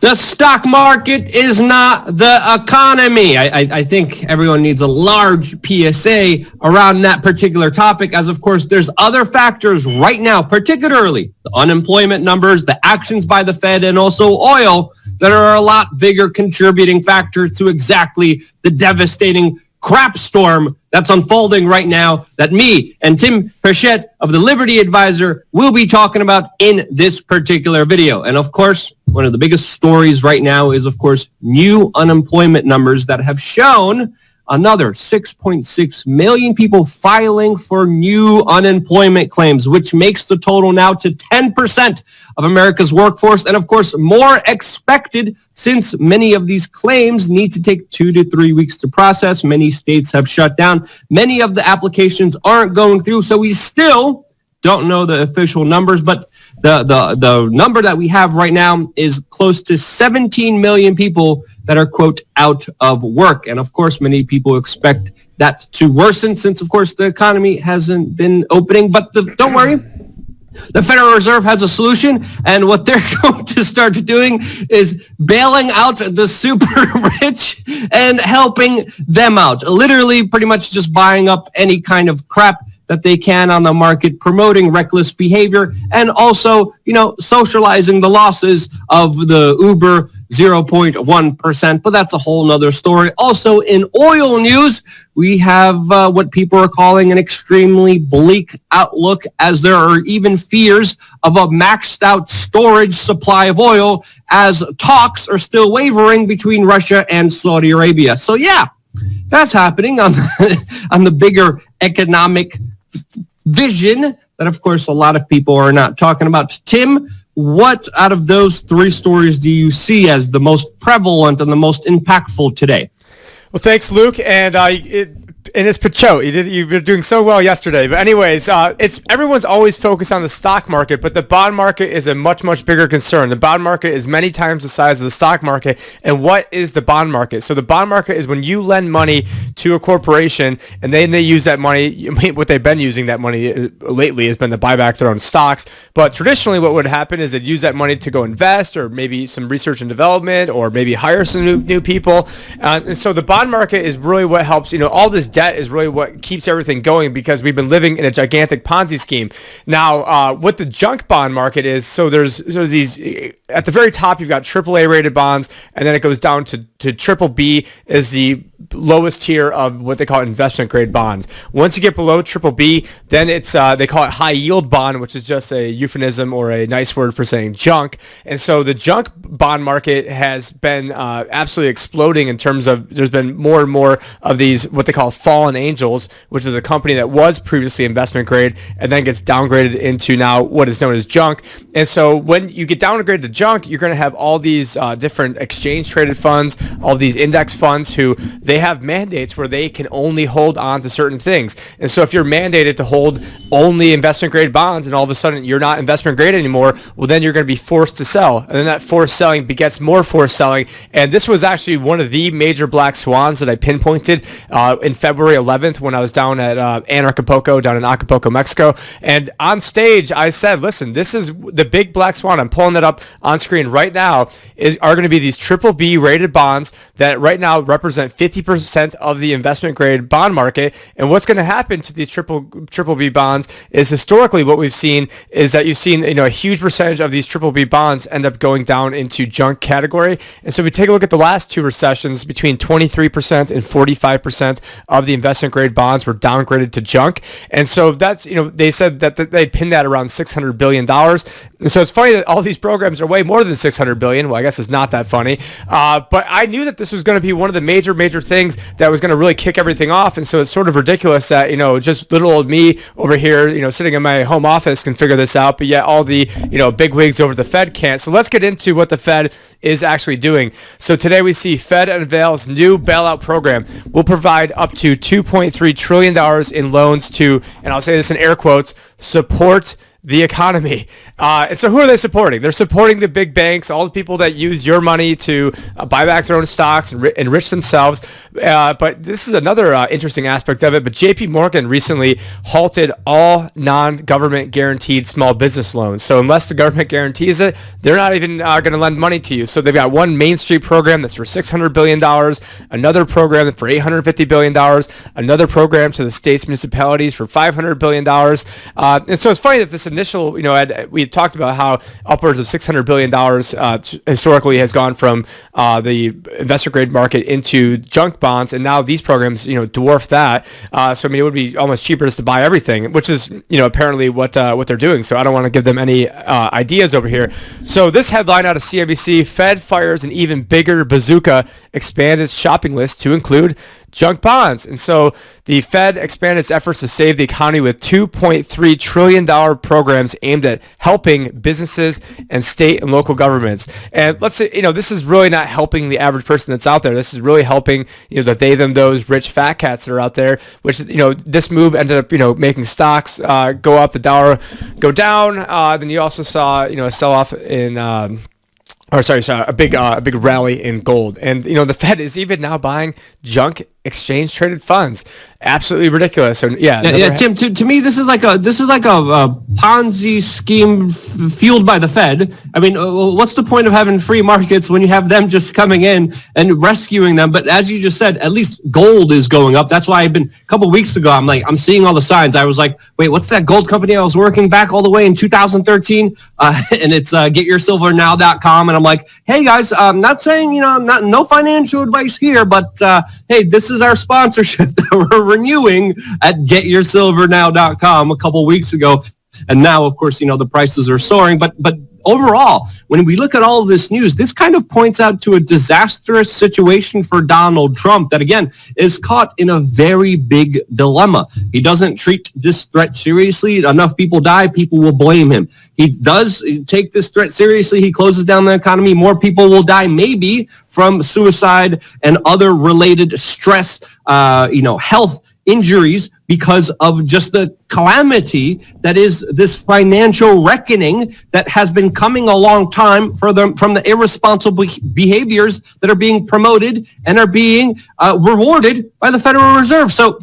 The stock market is not the economy. I think everyone needs a large PSA around that particular topic, as of course there's other factors right now, particularly the unemployment numbers, the actions by the Fed, and also oil that are a lot bigger contributing factors to exactly the devastating crap storm that's unfolding right now that me and Tim Pritchett of the Liberty Advisor will be talking about in this particular video. And of course, one of the biggest stories right now is, of course, new unemployment numbers that have shown another 6.6 million people filing for new unemployment claims, which makes the total now to 10% of America's workforce. And of course, more expected since many of these claims need to take 2 to 3 weeks to process. Many states have shut down. Many of the applications aren't going through. So we still don't know the official numbers, but the number that we have right now is close to 17 million people that are, quote, out of work. And of course, many people expect that to worsen since, of course, the economy hasn't been opening. But don't worry, the Federal Reserve has a solution. And what they're going to start doing is bailing out the super rich and helping them out. Literally, pretty much just buying up any kind of crap that they can on the market, promoting reckless behavior, and also, socializing the losses of the Uber 0.1%. But that's a whole nother story. Also, in oil news, we have what people are calling an extremely bleak outlook, as there are even fears of a maxed out storage supply of oil, as talks are still wavering between Russia and Saudi Arabia. So yeah, that's happening on on the bigger economic vision that, of course, a lot of people are not talking about. Tim, what out of those three stories do you see as the most prevalent and the most impactful today? Well, thanks, Luke. And it's Pachot. You were doing so well yesterday. But anyways, everyone's always focused on the stock market, but the bond market is a much, much bigger concern. The bond market is many times the size of the stock market. And what is the bond market? So the bond market is when you lend money to a corporation and then they use that money. What they've been using that money lately has been to buy back their own stocks. But traditionally what would happen is they'd use that money to go invest, or maybe some research and development, or maybe hire some new people. And so the bond market is really what helps, all this debt is really what keeps everything going, because we've been living in a gigantic Ponzi scheme. Now, what the junk bond market is, so there's these, at the very top, you've got AAA rated bonds, and then it goes down to triple B is the lowest tier of what they call investment grade bonds. Once you get below triple B, then it's they call it high yield bond, which is just a euphemism or a nice word for saying junk. And so the junk bond market has been absolutely exploding in terms of, there's been more and more of these what they call fallen angels, which is a company that was previously investment grade and then gets downgraded into now what is known as junk. And so when you get downgraded to junk, you're going to have all these different exchange traded funds, all these index funds who they have mandates where they can only hold on to certain things. And so if you're mandated to hold only investment grade bonds and all of a sudden you're not investment grade anymore, well, then you're going to be forced to sell. And then that forced selling begets more forced selling. And this was actually one of the major black swans that I pinpointed in February 11th when I was down at Acapulco, down in Acapulco, Mexico. And on stage, I said, listen, this is the big black swan. I'm pulling that up on screen right now, are going to be these triple B rated bonds that right now represent 50% of the investment grade bond market. And what's going to happen to these triple B bonds is, historically what we've seen is that you've seen a huge percentage of these triple B bonds end up going down into junk category. And so we take a look at the last two recessions, between 23% and 45% of the investment grade bonds were downgraded to junk. And so that's, they said that they pinned that around $600 billion. And so it's funny that all these programs are way more than $600 billion. Well, I guess it's not that funny. But I knew that this was going to be one of the major things that was going to really kick everything off. And so it's sort of ridiculous that, just little old me over here, sitting in my home office can figure this out, but yet all the, big wigs over the Fed can't. So let's get into what the Fed is actually doing. So today we see Fed unveils new bailout program. Will provide up to $2.3 trillion in loans to, and I'll say this in air quotes, support the economy. And so who are they supporting? They're supporting the big banks, all the people that use your money to buy back their own stocks and enrich themselves. But this is another interesting aspect of it. But JP Morgan recently halted all non-government guaranteed small business loans. So unless the government guarantees it, they're not even going to lend money to you. So they've got one Main Street program that's for $600 billion, another program for $850 billion, another program to the states, municipalities for $500 billion. And so it's funny that this initial, we had talked about how upwards of $600 billion historically has gone from the investor grade market into junk bonds. And now these programs, dwarf that. So, it would be almost cheaper just to buy everything, which is, apparently what they're doing. So I don't want to give them any ideas over here. So this headline out of CNBC, Fed fires an even bigger bazooka, expand its shopping list to include junk bonds. And so the Fed expanded its efforts to save the economy with $2.3 trillion programs aimed at helping businesses and state and local governments. And let's say, this is really not helping the average person that's out there. This is really helping, the they, them, those rich fat cats that are out there, which, this move ended up, making stocks go up, the dollar go down. Then you also saw, a sell-off in a big rally in gold. And, the Fed is even now buying junk exchange traded funds. Absolutely ridiculous. So Tim, to me, this is like a Ponzi scheme fueled by the Fed. What's the point of having free markets when you have them just coming in and rescuing them? But as you just said, at least gold is going up. That's why a couple of weeks ago, I'm seeing all the signs. I was like, wait, what's that gold company I was working back all the way in 2013? And it's getyoursilvernow.com. And I'm like, hey guys, I'm not saying, no financial advice here, but hey, this is our sponsorship that we're renewing at getyoursilvernow.com a couple weeks ago. And now, of course, the prices are soaring. But overall, when we look at all of this news, this kind of points out to a disastrous situation for Donald Trump that, again, is caught in a very big dilemma. He doesn't treat this threat seriously. Enough people die, people will blame him. He does take this threat seriously. He closes down the economy. More people will die, maybe from suicide and other related stress, health injuries because of just the calamity that is this financial reckoning that has been coming a long time from the irresponsible behaviors that are being promoted and are being rewarded by the Federal Reserve. So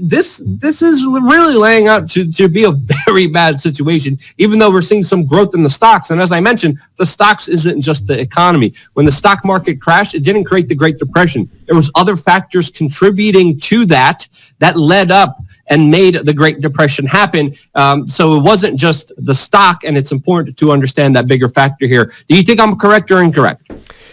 this is really laying out to be a very bad situation, even though we're seeing some growth in the stocks. And as I mentioned, the stocks isn't just the economy. When the stock market crashed, it didn't create the Great Depression. There was other factors contributing to that led up and made the Great Depression happen. So it wasn't just the stock, and it's important to understand that bigger factor here. Do you think I'm correct or incorrect?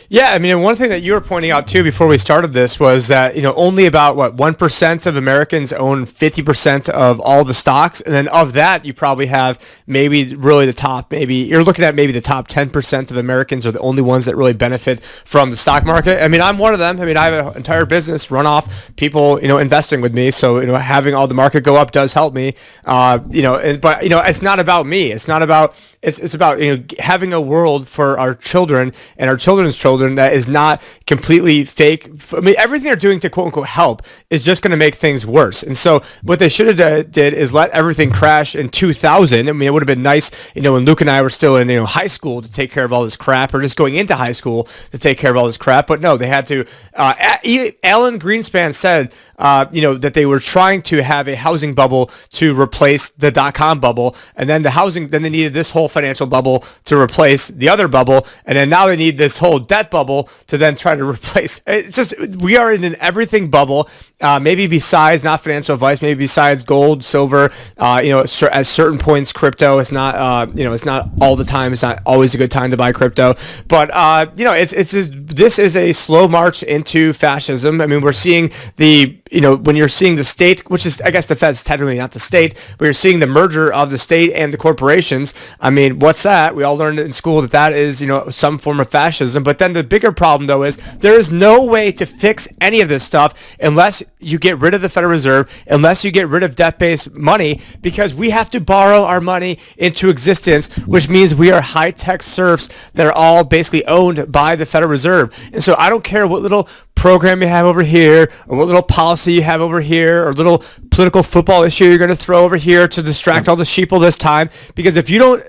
Yeah, one thing that you were pointing out too before we started this was that, only about 1% of Americans own 50% of all the stocks. And then of that, you probably have maybe really you're looking at maybe the top 10% of Americans are the only ones that really benefit from the stock market. I'm one of them. I have an entire business run off people, investing with me. So, having all the market go up does help me. But it's not about me. It's not about, it's about, having a world for our children and our children's children that is not completely fake. Everything they're doing to quote unquote help is just going to make things worse. And so what they should have did is let everything crash in 2000. It would have been nice, when Luke and I were still in, high school to take care of all this crap, or just going into high school to take care of all this crap. But no, they had to, Alan Greenspan said, that they were trying to have a housing bubble to replace the dot-com bubble. And then then they needed this whole financial bubble to replace the other bubble. And then now they need this whole debt bubble to then try to replace. It's just, we are in an everything bubble, maybe besides, not financial advice, maybe besides gold, silver, at certain points, crypto. It's not, it's not all the time. It's not always a good time to buy crypto, but, it's just, this is a slow march into fascism. We're seeing when you're seeing the state, which is, I guess the Fed's technically not the state, but you're seeing the merger of the state and the corporations. What's that? We all learned in school that is, some form of fascism. But then the bigger problem, though, is there is no way to fix any of this stuff unless you get rid of the Federal Reserve, unless you get rid of debt-based money, because we have to borrow our money into existence, which means we are high-tech serfs that are all basically owned by the Federal Reserve. And so I don't care what little program you have over here, or what little policy you have over here, or little political football issue you're going to throw over here to distract all the sheeple this time. Because if you don't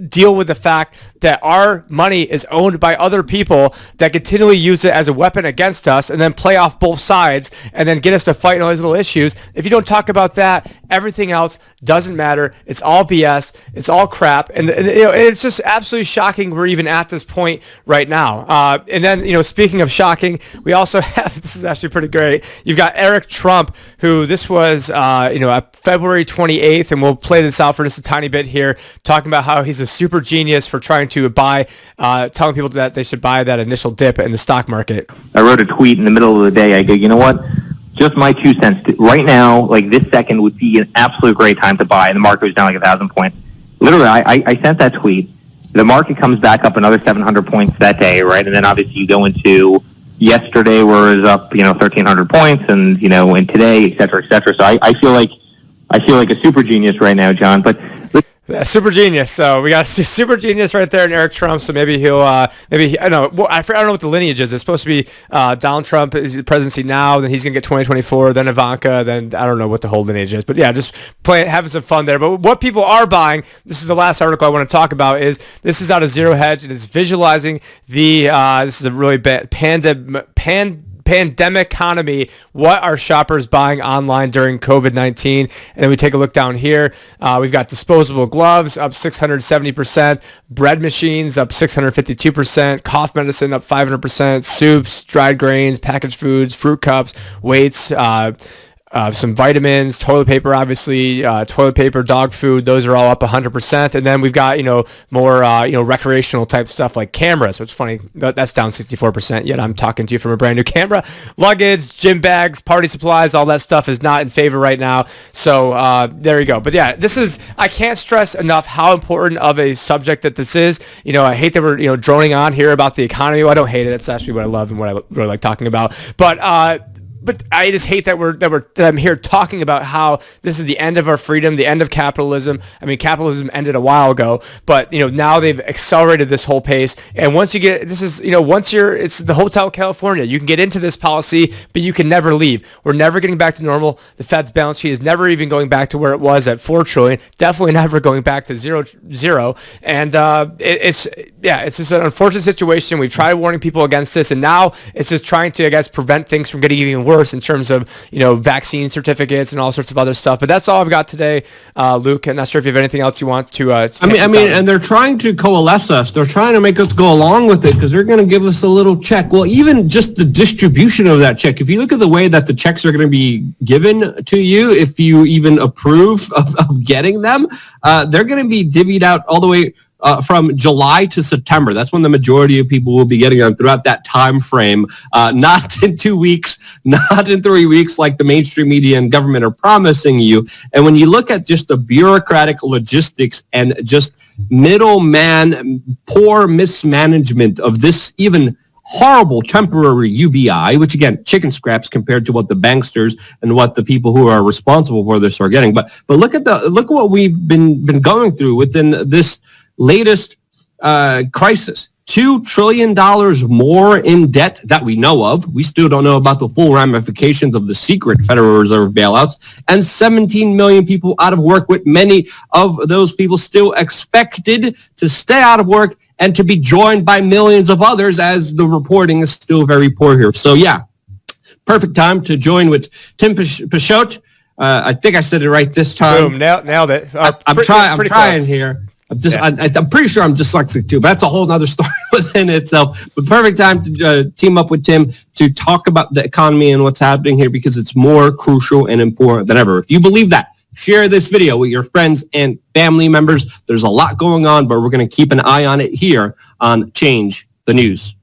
deal with the fact that our money is owned by other people that continually use it as a weapon against us and then play off both sides and then get us to fight on all these little issues. If you don't talk about that, everything else doesn't matter. It's all BS. It's all crap. And it's just absolutely shocking we're even at this point right now. And then, speaking of shocking, we also have, this is actually pretty great. You've got Eric Trump, who this was, February 28th, and we'll play this out for just a tiny bit here, talking about how he's a super genius for trying to telling people that they should buy that initial dip in the stock market. I wrote a tweet in the middle of the day. I go, you know what? Just my 2 cents. Right now, like this second would be an absolute great time to buy. And the market was down like 1,000 points. Literally, I sent that tweet. The market comes back up another 700 points that day, right? And then obviously you go into yesterday where it was up, 1,300 points, and and today, et cetera, et cetera. So I feel like a super genius right now, John. But super genius. So we got a super genius right there in Eric Trump. So maybe he'll, I don't know what the lineage is. It's supposed to be Donald Trump is the presidency now, then he's going to get 2024, then Ivanka, then I don't know what the whole lineage is. But yeah, just having some fun there. But what people are buying, this is the last article I want to talk about, is this is out of Zero Hedge. It is visualizing this is a really bad pandemic economy, what are shoppers buying online during COVID-19? And then we take a look down here. We've got disposable gloves up 670%, bread machines up 652%, cough medicine up 500%, soups, dried grains, packaged foods, fruit cups, weights, some vitamins, toilet paper, obviously, toilet paper, dog food, those are all up 100%. And then we've got, more, recreational type stuff like cameras, which is funny, that's down 64%, yet I'm talking to you from a brand new camera. Luggage, gym bags, party supplies, all that stuff is not in favor right now. So there you go. But yeah, I can't stress enough how important of a subject that this is. I hate that we're, droning on here about the economy. Well, I don't hate it. It's actually what I love and what I really like talking about. But I just hate that I'm here talking about how this is the end of our freedom, the end of capitalism. I mean, capitalism ended a while ago, but now they've accelerated this whole pace. And once you get it's the Hotel California. You can get into this policy, but you can never leave. We're never getting back to normal. The Fed's balance sheet is never even going back to where it was at $4 trillion. Definitely never going back to zero. And it's just an unfortunate situation. We've tried warning people against this, and now it's just trying to, I guess, prevent things from getting even worse in terms of vaccine certificates and all sorts of other stuff. But that's all I've got today, Luke. I'm not sure if you have anything else you want to. And they're trying to coalesce us. They're trying to make us go along with it because they're going to give us a little check. Well, even just the distribution of that check. If you look at the way that the checks are going to be given to you, if you even approve of getting them, they're going to be divvied out all the way from July to September. That's when the majority of people will be getting them throughout that time frame, not in 2 weeks, not in 3 weeks like the mainstream media and government are promising you. And when you look at just the bureaucratic logistics and just middleman, poor mismanagement of this even horrible temporary UBI, which again, chicken scraps compared to what the banksters and what the people who are responsible for this are getting. But look at what we've been going through within this latest crisis. $2 trillion more in debt that we know of. We still don't know about the full ramifications of the secret Federal Reserve bailouts, and 17 million people out of work, with many of those people still expected to stay out of work and to be joined by millions of others, as the reporting is still very poor here. So yeah, perfect time to join with Tim Picciott. I think I said it right this time. Boom, nailed it. I'm trying here. I'm pretty sure I'm dyslexic too, but that's a whole other story within itself. But perfect time to team up with Tim to talk about the economy and what's happening here, because it's more crucial and important than ever. If you believe that, share this video with your friends and family members. There's a lot going on, but we're going to keep an eye on it here on Change the News.